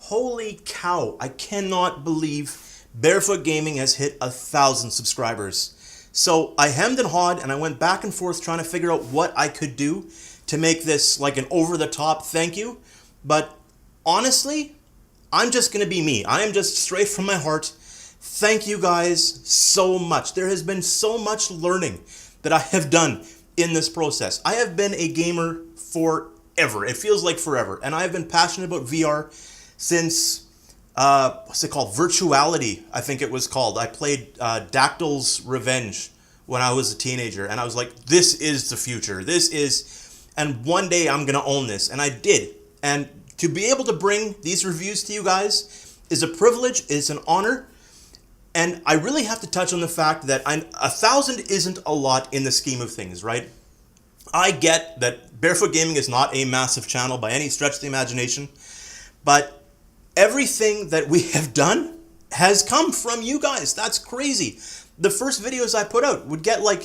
Holy cow, I cannot believe Barefoot Gaming has hit 1,000 subscribers. So I hemmed and hawed and I went back and forth trying to figure out what I could do to make this like an over-the-top thank you. But honestly, I'm just going to be me. I am just straight from my heart. Thank you guys so much. There has been so much learning that I have done in this process. I have been a gamer forever. It feels like forever. And I have been passionate about VR since, what's it called? Virtuality, I think it was called. I played Dactyl's Revenge when I was a teenager. And I was like, this is the future. This is, and one day I'm going to own this. And I did. And to be able to bring these reviews to you guys is a privilege, it's an honor. And I really have to touch on the fact that 1,000 isn't a lot in the scheme of things, right? I get that Barefoot Gaming is not a massive channel by any stretch of the imagination, but everything that we have done has come from you guys. That's crazy. The first videos I put out would get like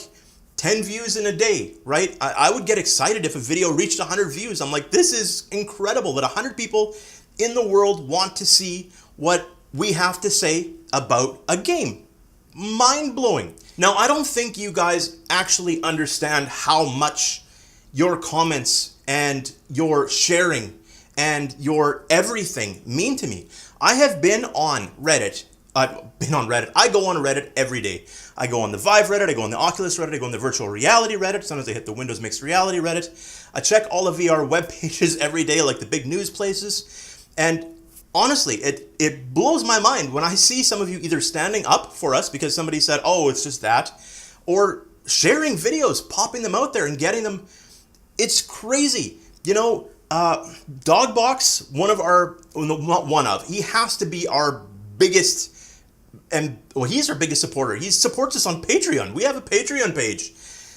10 views in a day, right? I would get excited if a video reached 100 views. I'm like, this is incredible that 100 people in the world want to see what we have to say about a game. Mind-blowing. Now, I don't think you guys actually understand how much your comments and your sharing and your everything mean to me. I have been on Reddit. I go on Reddit every day. I go on the Vive Reddit, I go on the Oculus Reddit, I go on the virtual reality Reddit. Sometimes I hit the Windows Mixed Reality Reddit. I check all of VR web pages every day, like the big news places. And honestly, it blows my mind when I see some of you either standing up for us because somebody said, oh, it's just that, or sharing videos, popping them out there and getting them. It's crazy. You know, Dogbox, he has to be our biggest, and well, he's our biggest supporter. He supports us on Patreon. We have a Patreon page.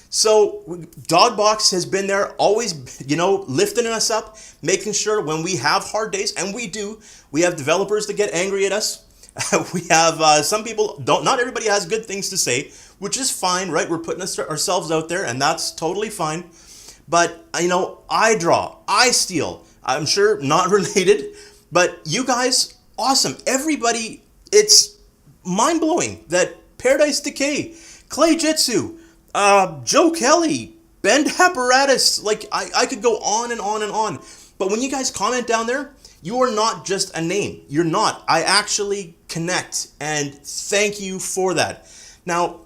So Dogbox has been there, always, you know, lifting us up, making sure when we have hard days, and we do, we have developers that get angry at us. We have some people, not everybody has good things to say, which is fine, right? We're putting ourselves out there, and that's totally fine. But, you know, I draw, I steal. I'm sure not related, but you guys, awesome. Everybody, it's mind-blowing that Paradise Decay, Clay Jitsu, Joe Kelly, Bend Apparatus, like I could go on and on and on. But when you guys comment down there, you are not just a name. You're not. I actually connect, and thank you for that. Now,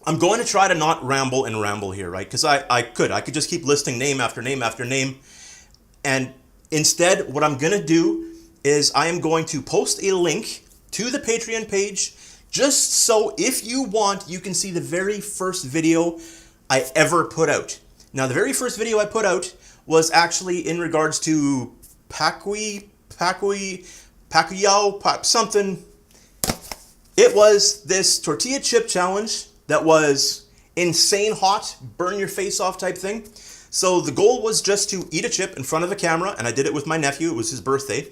I'm going to try to not ramble here, right? Because I could just keep listing name after name after name. And instead, what I'm going to do is I am going to post a link to the Patreon page just so if you want, you can see the very first video I ever put out. Now, the very first video I put out was actually in regards to Pacquiao, something. It was this tortilla chip challenge that was insane hot, burn your face off type thing. So the goal was just to eat a chip in front of the camera, and I did it with my nephew. It was his birthday,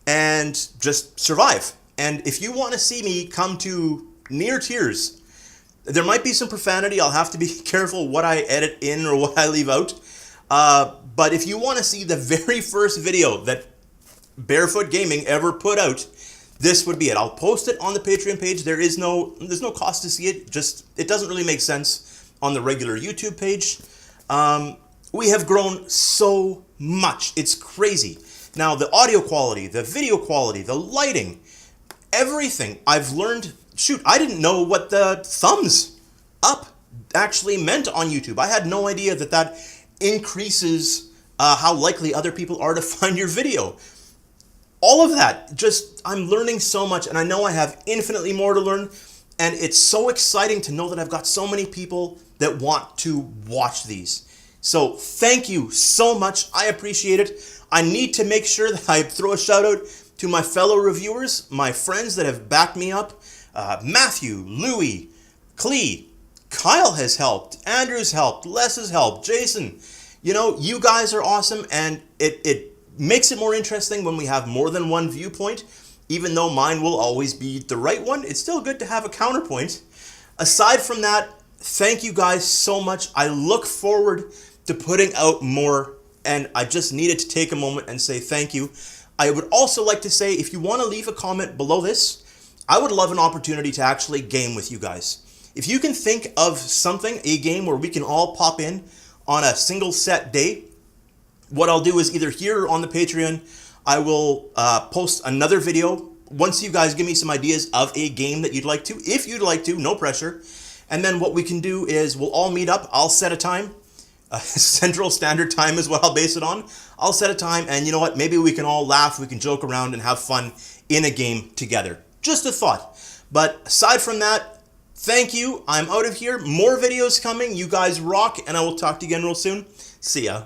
and just survive. And if you want to see me come to near tears, there might be some profanity. I'll have to be careful what I edit in or what I leave out. But if you want to see the very first video that Barefoot Gaming ever put out, this would be it. I'll post it on the Patreon page. There's no cost to see it. It doesn't really make sense on the regular YouTube page. We have grown so much. It's crazy. Now, the audio quality, the video quality, the lighting, everything I've learned. Shoot, I didn't know what the thumbs up actually meant on YouTube. I had no idea that increases how likely other people are to find your video. All of that, I'm learning so much, and I know I have infinitely more to learn, and it's so exciting to know that I've got so many people that want to watch these. So thank you so much. I appreciate it. I need to make sure that I throw a shout out to my fellow reviewers, my friends that have backed me up. Matthew, Louie, Clee, Kyle has helped, Andrew's helped, Les has helped, Jason. You know, you guys are awesome, and it makes it more interesting when we have more than one viewpoint. Even though mine will always be the right one, it's still good to have a counterpoint. Aside from that, thank you guys so much. I look forward to putting out more, and I just needed to take a moment and say thank you. I would also like to say, if you want to leave a comment below this, I would love an opportunity to actually game with you guys. If you can think of something, a game where we can all pop in on a single set day, what I'll do is either here or on the Patreon, I will post another video once you guys give me some ideas of a game that you'd like to, if you'd like to, no pressure. And then what we can do is we'll all meet up. I'll set a time. Central Standard Time is what I'll base it on. I'll set a time, and you know what? Maybe we can all laugh, we can joke around and have fun in a game together. Just a thought. But aside from that, thank you. I'm out of here. More videos coming. You guys rock, and I will talk to you again real soon. See ya.